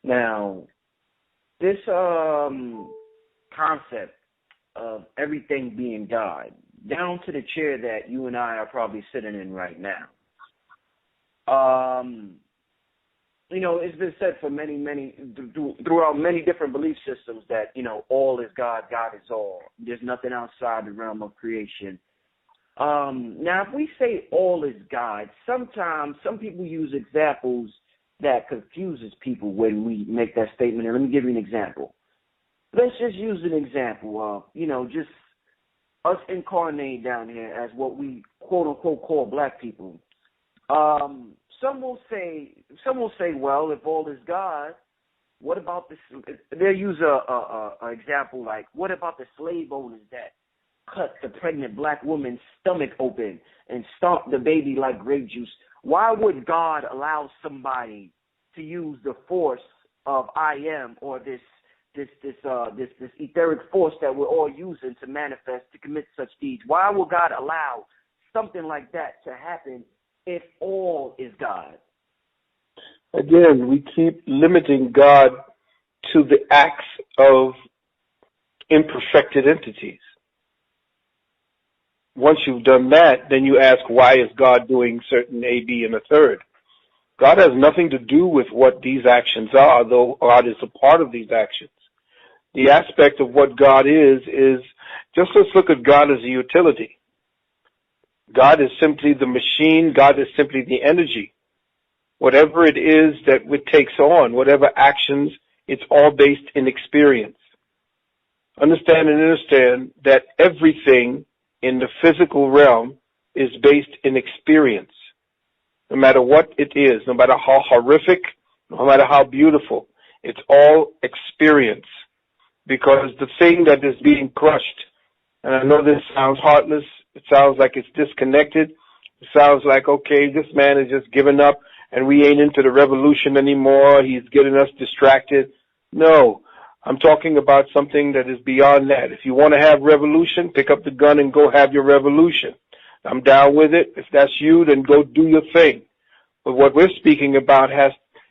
Now, this concept of everything being God, down to the chair that you and I are probably sitting in right now. It's been said for throughout many different belief systems that, all is God, God is all. There's nothing outside the realm of creation. Now, if we say all is God, sometimes some people use examples that confuses people when we make that statement. And let me give you an example. Let's just use an example of, just us incarnated down here as what we quote unquote call black people. Some will say, well, if all is God, what about this? They'll use a example like, what about the slave owners that cut the pregnant black woman's stomach open and stomp the baby like grape juice? Why would God allow somebody to use the force of I am, or this etheric force that we're all using to manifest, to commit such deeds? Why will God allow something like that to happen if all is God? Again, we keep limiting God to the acts of imperfected entities. Once you've done that, then you ask, why is God doing certain A, B, and a third? God has nothing to do with what these actions are, though God is a part of these actions. The aspect of what God is just let's look at God as a utility. God is simply the machine. God is simply the energy. Whatever it is that it takes on, whatever actions, it's all based in experience. Understand that everything in the physical realm is based in experience. No matter what it is, no matter how horrific, no matter how beautiful, it's all experience. Because the thing that is being crushed, and I know this sounds heartless, it sounds like it's disconnected, it sounds like, okay, this man is just giving up and we ain't into the revolution anymore, he's getting us distracted. No, I'm talking about something that is beyond that. If you want to have revolution, pick up the gun and go have your revolution. I'm down with it. If that's you, then go do your thing. But what we're speaking about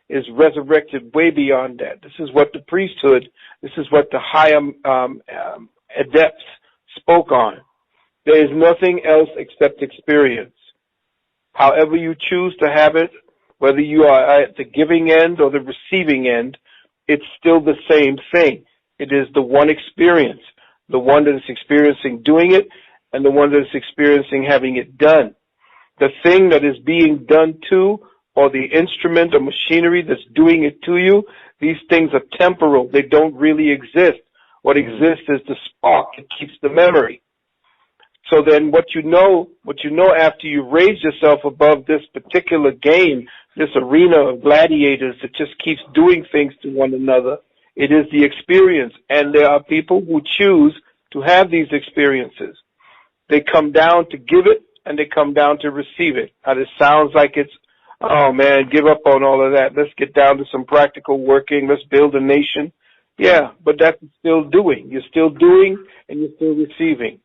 is resurrected way beyond that. This is what the priesthood, this is what the higher adepts spoke on. There is nothing else except experience. However you choose to have it, whether you are at the giving end or the receiving end, it's still the same thing. It is the one experience, the one that is experiencing doing it and the one that is experiencing having it done. The thing that is being done to, or the instrument or machinery that's doing it to you, these things are temporal. They don't really exist. What exists is the spark. It keeps the memory. So then what you know after you raise yourself above this particular game, this arena of gladiators that just keeps doing things to one another, it is the experience. And there are people who choose to have these experiences. They come down to give it and they come down to receive it. Now this sounds like it's, oh man, give up on all of that. Let's get down to some practical working. Let's build a nation. Yeah, but that's still doing. You're still doing and you're still receiving.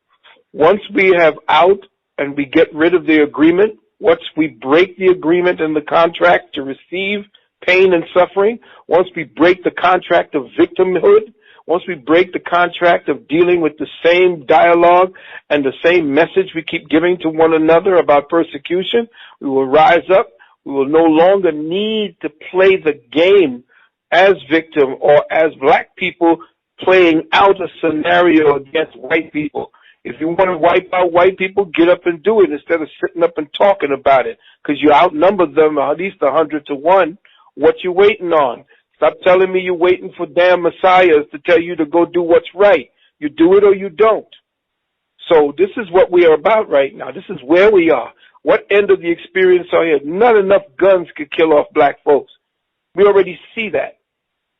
Once we have out and we get rid of the agreement, once we break the agreement and the contract to receive pain and suffering, once we break the contract of victimhood, once we break the contract of dealing with the same dialogue and the same message we keep giving to one another about persecution, we will rise up. We will no longer need to play the game as victim or as black people playing out a scenario against white people. If you want to wipe out white people, get up and do it instead of sitting up and talking about it, because you outnumber them at least 100 to 1. What you waiting on? Stop telling me you're waiting for damn messiahs to tell you to go do what's right. You do it or you don't. So this is what we are about right now. This is where we are. What end of the experience are you? Not enough guns could kill off black folks. We already see that.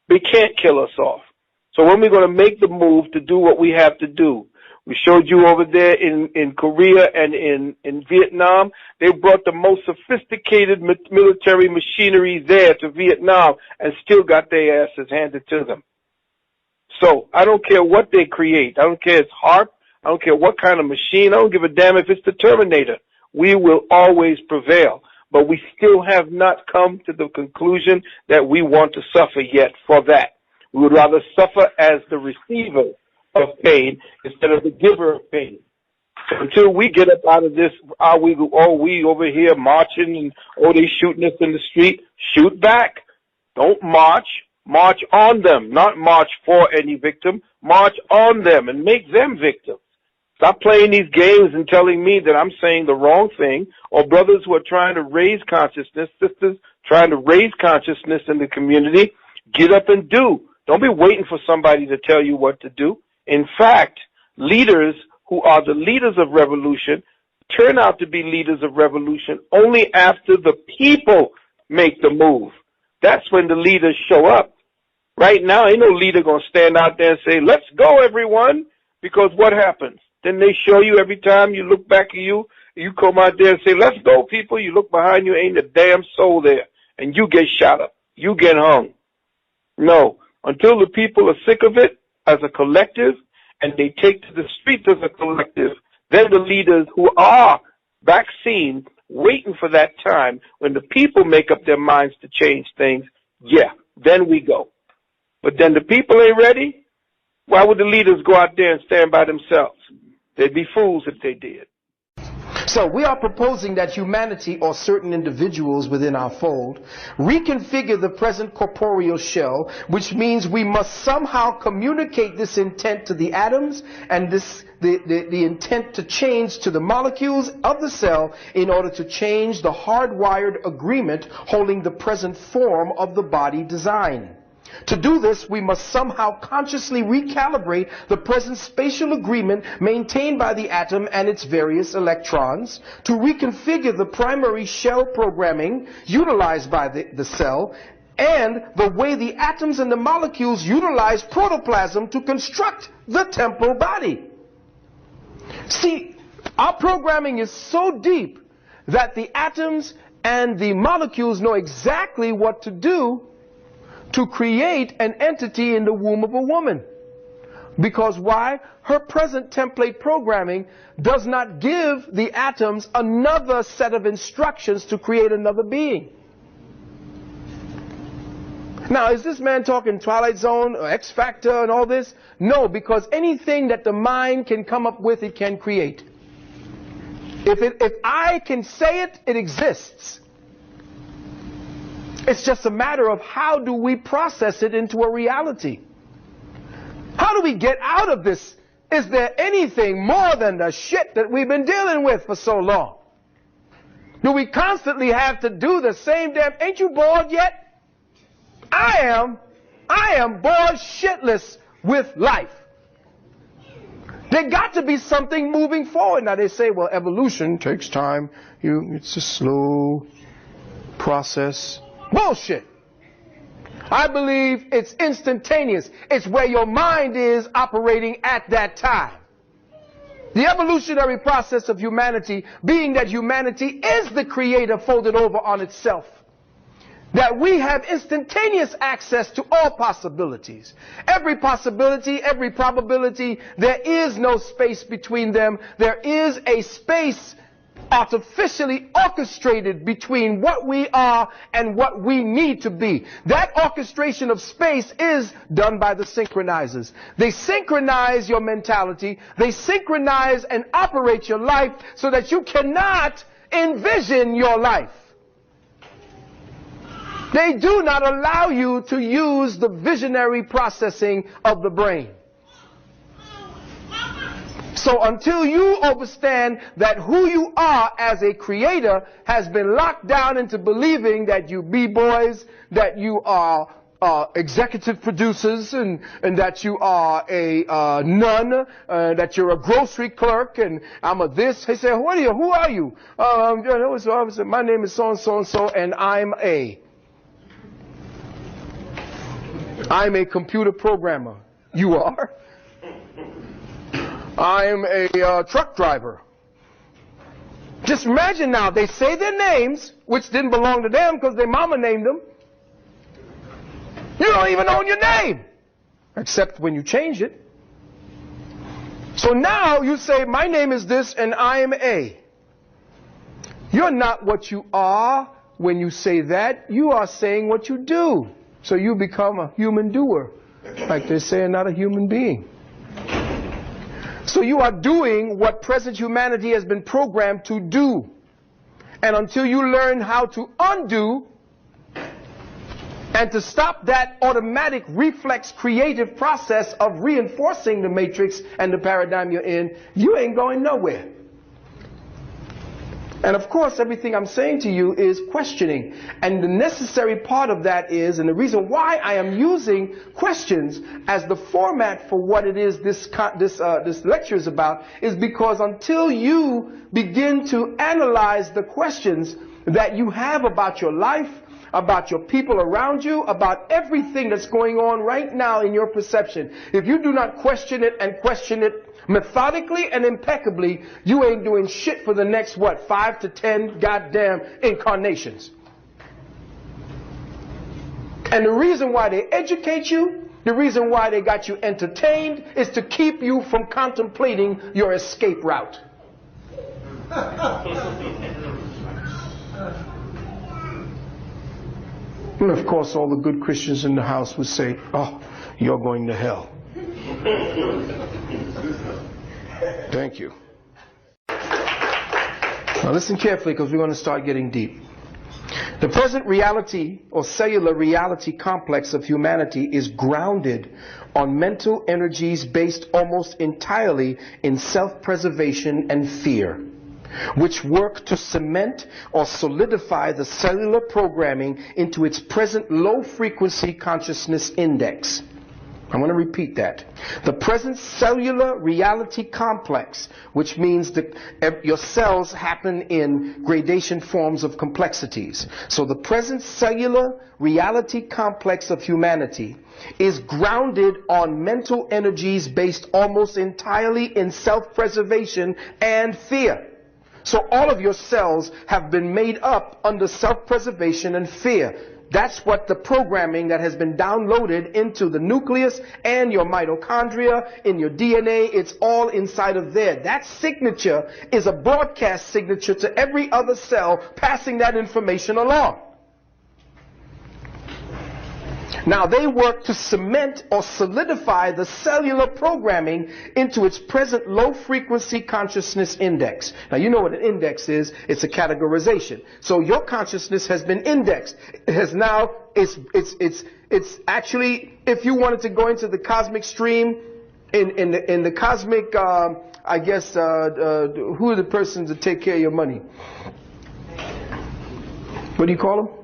They can't kill us off. So when we're going to make the move to do what we have to do? We showed you over there in Korea and in Vietnam. They brought the most sophisticated military machinery there to Vietnam and still got their asses handed to them. So I don't care what they create. I don't care if it's HARP. I don't care what kind of machine. I don't give a damn if it's the Terminator. We will always prevail. but we still have not come to the conclusion that we want to suffer yet for that. We would rather suffer as the receiver of pain instead of the giver of pain. So until we get up out of this, we over here marching and, they shooting us in the street, shoot back. Don't march. March on them, not march for any victim. March on them and make them victims. Stop playing these games and telling me that I'm saying the wrong thing, or brothers who are trying to raise consciousness, sisters trying to raise consciousness in the community. Get up and do. Don't be waiting for somebody to tell you what to do. In fact, leaders who are the leaders of revolution turn out to be leaders of revolution only after the people make the move. That's when the leaders show up. Right now, ain't no leader going to stand out there and say, let's go, everyone, because what happens? Then they show you every time you look back at you come out there and say, let's go, people. You look behind you, ain't a damn soul there, and you get shot up. You get hung. No, until the people are sick of it as a collective and they take to the streets as a collective, then the leaders who are vaccinated, waiting for that time when the people make up their minds to change things, then we go. But then the people ain't ready. Why would the leaders go out there and stand by themselves? They'd be fools if they did. So we are proposing that humanity, or certain individuals within our fold, reconfigure the present corporeal shell, which means we must somehow communicate this intent to the atoms and the intent to change to the molecules of the cell in order to change the hardwired agreement holding the present form of the body design. To do this, we must somehow consciously recalibrate the present spatial agreement maintained by the atom and its various electrons, to reconfigure the primary shell programming utilized by the cell, and the way the atoms and the molecules utilize protoplasm to construct the temporal body. See, our programming is so deep that the atoms and the molecules know exactly what to do to create an entity in the womb of a woman. Because why? Her present template programming does not give the atoms another set of instructions to create another being. Now, is this man talking Twilight Zone or X Factor and all this? No, because anything that the mind can come up with, it can create. If I can say it, it exists. It's just a matter of how do we process it into a reality. How do we get out of this? Is there anything more than the shit that we've been dealing with for so long? Do we constantly have to do the same damn... Ain't you bored yet? I am bored shitless with life. There got to be something moving forward. Now they say, well, evolution takes time. It's a slow process. Bullshit. I believe it's instantaneous. It's where your mind is operating at that time. The evolutionary process of humanity, being that humanity is the creator folded over on itself, that we have instantaneous access to all possibilities. Every possibility, every probability, there is no space between them. There is a space artificially orchestrated between what we are and what we need to be. That orchestration of space is done by the synchronizers. They synchronize your mentality. They synchronize and operate your life so that you cannot envision your life. They do not allow you to use the visionary processing of the brain. So until you understand that who you are as a creator has been locked down into believing that you b-boys, that you are executive producers, and that you are a nun, that you're a grocery clerk, and I'm a this. He said, who are you? My name is so-and-so, and I'm a computer programmer. You are? I'm a truck driver. Just imagine now, they say their names, which didn't belong to them because their mama named them. You don't even own your name, except when you change it. So now you say, my name is this and I am a. You're not what you are when you say that. You are saying what you do. So you become a human doer, like they're saying, not a human being. So you are doing what present humanity has been programmed to do. And until you learn how to undo and to stop that automatic reflex creative process of reinforcing the matrix and the paradigm you're in, you ain't going nowhere. And of course, everything I'm saying to you is questioning. And the necessary part of that is, and the reason why I am using questions as the format for what it is this lecture is about, is because until you begin to analyze the questions that you have about your life, about your people around you, about everything that's going on right now in your perception, if you do not question it and question it methodically and impeccably, you ain't doing shit for the next, 5 to 10 goddamn incarnations. And the reason why they educate you, the reason why they got you entertained, is to keep you from contemplating your escape route. And of course, all the good Christians in the house would say, oh, you're going to hell. Thank you. Now listen carefully, because we're going to start getting deep. The present reality or cellular reality complex of humanity is grounded on mental energies based almost entirely in self-preservation and fear, which work to cement or solidify the cellular programming into its present low-frequency consciousness index. I'm going to repeat that. The present cellular reality complex, which means that your cells happen in gradation forms of complexities. So the present cellular reality complex of humanity is grounded on mental energies based almost entirely in self-preservation and fear. So all of your cells have been made up under self-preservation and fear. That's what the programming that has been downloaded into the nucleus and your mitochondria, in your DNA, it's all inside of there. That signature is a broadcast signature to every other cell, passing that information along. Now they work to cement or solidify the cellular programming into its present low frequency consciousness index. Now you know what an index is. It's a categorization. So your consciousness has been indexed. It has now, it's actually, if you wanted to go into the cosmic stream, in the cosmic, I guess, who are the persons that take care of your money? What do you call them?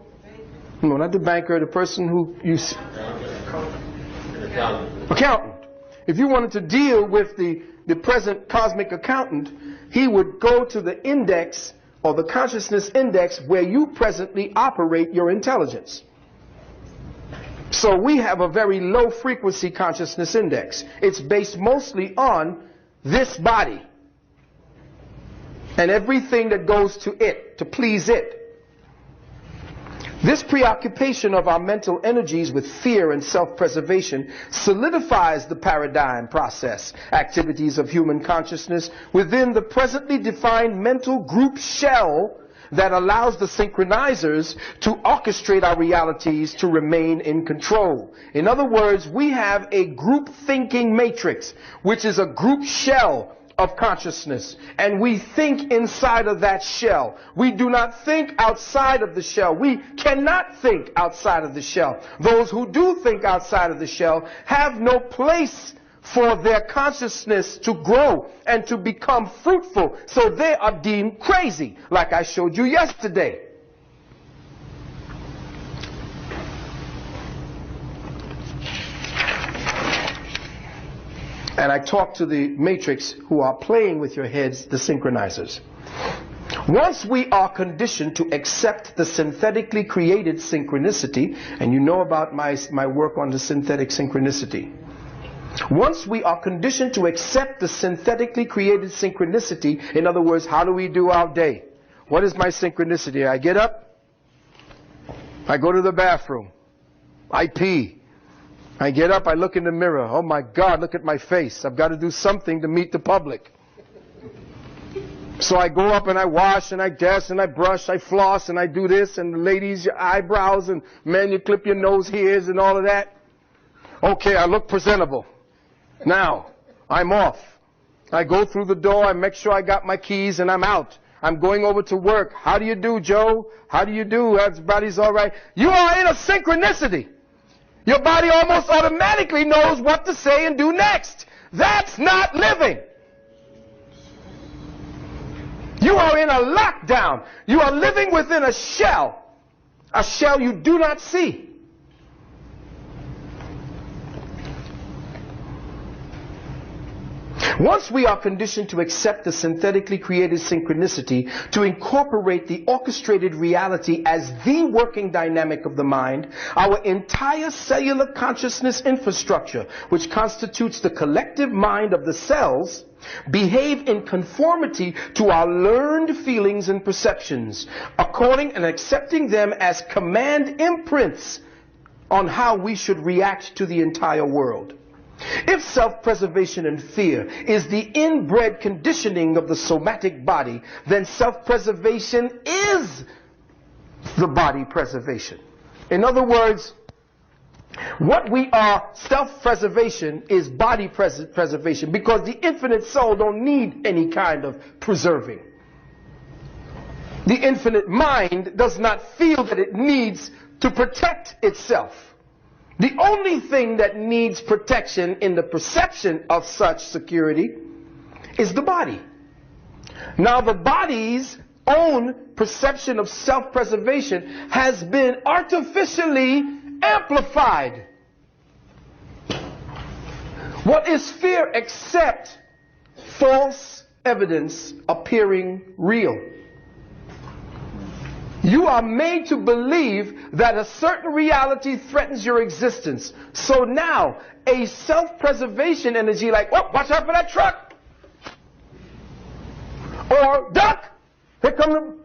No, not the banker, the person who you... Accountant. If you wanted to deal with the present cosmic accountant, he would go to the index, or the consciousness index, where you presently operate your intelligence. So we have a very low frequency consciousness index. It's based mostly on this body and everything that goes to it, to please it. This preoccupation of our mental energies with fear and self-preservation solidifies the paradigm process activities of human consciousness within the presently defined mental group shell that allows the synchronizers to orchestrate our realities to remain in control. In other words, we have a group thinking matrix, which is a group shell of consciousness, and we think inside of that shell. We do not think outside of the shell. We cannot think outside of the shell. Those who do think outside of the shell have no place for their consciousness to grow and to become fruitful, so they are deemed crazy, like I showed you yesterday. And I talk to the matrix who are playing with your heads, the synchronizers. Once we are conditioned to accept the synthetically created synchronicity, and you know about my work on the synthetic synchronicity. Once we are conditioned to accept the synthetically created synchronicity, in other words, how do we do our day? What is my synchronicity? I get up, I go to the bathroom, I pee. I get up, I look in the mirror. Oh my God, look at my face. I've got to do something to meet the public. So I go up and I wash and I dust and I brush, I floss and I do this, and the ladies, your eyebrows, and men, you clip your nose hairs and all of that. Okay, I look presentable. Now, I'm off. I go through the door, I make sure I got my keys, and I'm out. I'm going over to work. How do you do, Joe? How do you do? Everybody's all right. You are in a synchronicity. Your body almost automatically knows what to say and do next. That's not living. You are in a lockdown. You are living within a shell you do not see. Once we are conditioned to accept the synthetically created synchronicity, to incorporate the orchestrated reality as the working dynamic of the mind, our entire cellular consciousness infrastructure, which constitutes the collective mind of the cells, behave in conformity to our learned feelings and perceptions, according and accepting them as command imprints on how we should react to the entire world. If self-preservation and fear is the inbred conditioning of the somatic body, then self-preservation is the body preservation. In other words, what we are, self-preservation, is body preservation, because the infinite soul don't need any kind of preserving. The infinite mind does not feel that it needs to protect itself. The only thing that needs protection in the perception of such security is the body. Now, the body's own perception of self-preservation has been artificially amplified. What is fear except false evidence appearing real? You are made to believe that a certain reality threatens your existence. So now, a self-preservation energy like, oh, watch out for that truck. Or, duck, here come the...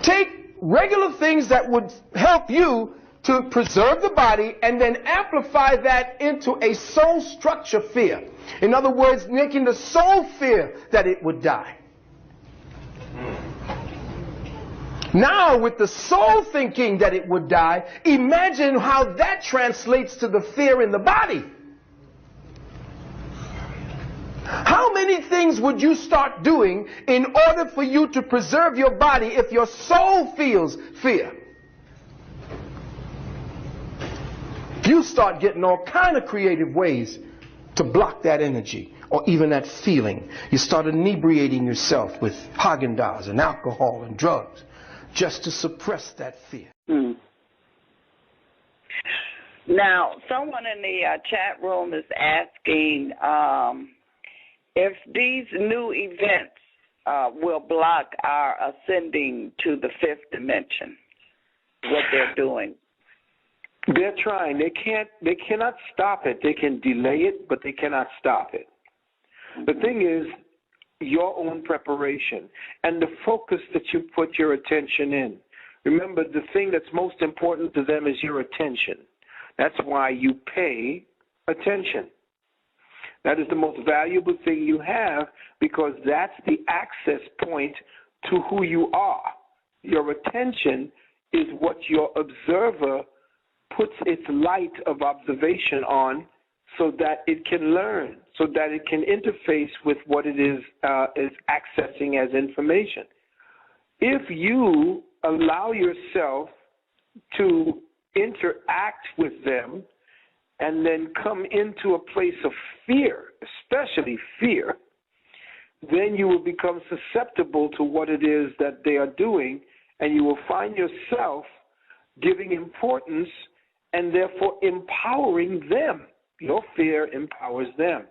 Take regular things that would help you to preserve the body and then amplify that into a soul structure fear. In other words, making the soul fear that it would die. Now, with the soul thinking that it would die, imagine how that translates to the fear in the body. How many things would you start doing in order for you to preserve your body if your soul feels fear? You start getting all kind of creative ways to block that energy or even that feeling. You start inebriating yourself with Haagen-Dazs and alcohol and drugs, just to suppress that fear. Now, someone in the chat room is asking if these new events will block our ascending to the fifth dimension, what they're doing. They're trying. They cannot stop it. They can delay it, but they cannot stop it. The thing is, your own preparation and the focus that you put your attention in. Remember, the thing that's most important to them is your attention. That's why you pay attention. That is the most valuable thing you have, because that's the access point to who you are. Your attention is what your observer puts its light of observation on, so that it can learn, so that it can interface with what it is accessing as information. If you allow yourself to interact with them and then come into a place of fear, especially fear, then you will become susceptible to what it is that they are doing, and you will find yourself giving importance and therefore empowering them. Your fear empowers them.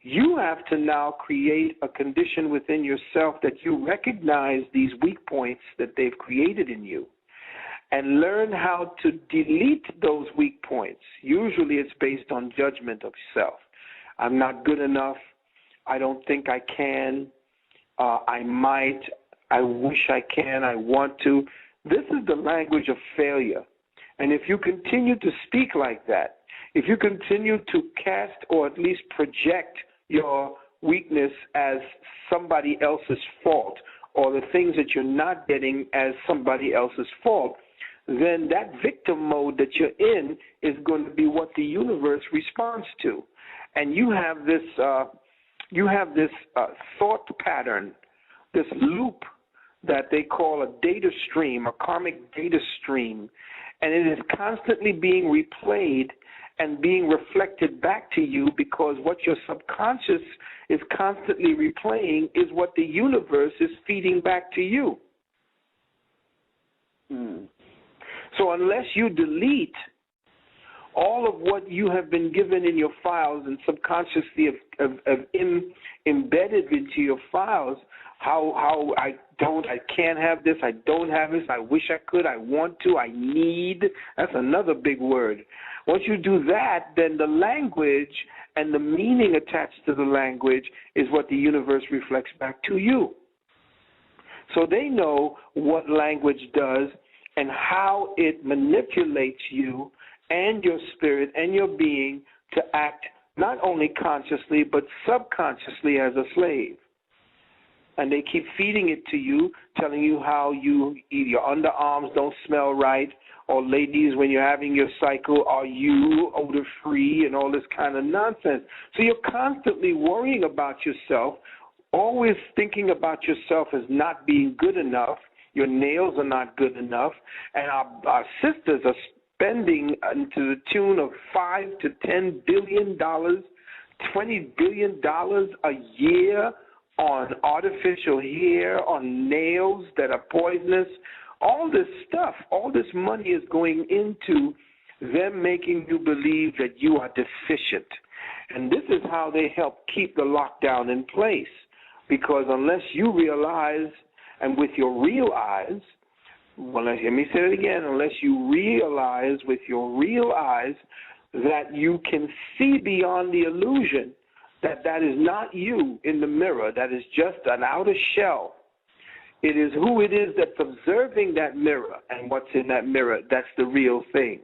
You have to now create a condition within yourself that you recognize these weak points that they've created in you and learn how to delete those weak points. Usually it's based on judgment of self. I'm not good enough. I don't think I can. I might. I wish I can. I want to. This is the language of failure. And if you continue to speak like that, if you continue to cast or at least project your weakness as somebody else's fault, or the things that you're not getting as somebody else's fault, then that victim mode that you're in is going to be what the universe responds to. And you have this thought pattern, this loop that they call a data stream, a karmic data stream, and it is constantly being replayed and being reflected back to you, because what your subconscious is constantly replaying is what the universe is feeding back to you. So unless you delete all of what you have been given in your files and subconsciously embedded into your files, how I can't have this, I don't have this, I wish I could, I want to, I need, that's another big word. Once you do that, then the language and the meaning attached to the language is what the universe reflects back to you. So they know what language does and how it manipulates you and your spirit and your being to act not only consciously but subconsciously as a slave. And they keep feeding it to you, telling you how your underarms don't smell right, or ladies, when you're having your cycle, are you odor-free, and all this kind of nonsense. So you're constantly worrying about yourself, always thinking about yourself as not being good enough. Your nails are not good enough. And our sisters are spending to the tune of $5 to $10 billion, $20 billion a year on artificial hair, on nails that are poisonous. All this stuff, all this money is going into them making you believe that you are deficient. And this is how they help keep the lockdown in place. Because unless you realize, and with your real eyes, well, let me say it again, unless you realize with your real eyes that you can see beyond the illusion, that is not you in the mirror, that is just an outer shell. It is who it is that's observing that mirror, and what's in that mirror, that's the real thing.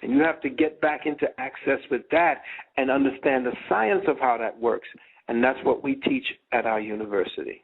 And you have to get back into access with that and understand the science of how that works. And that's what we teach at our university.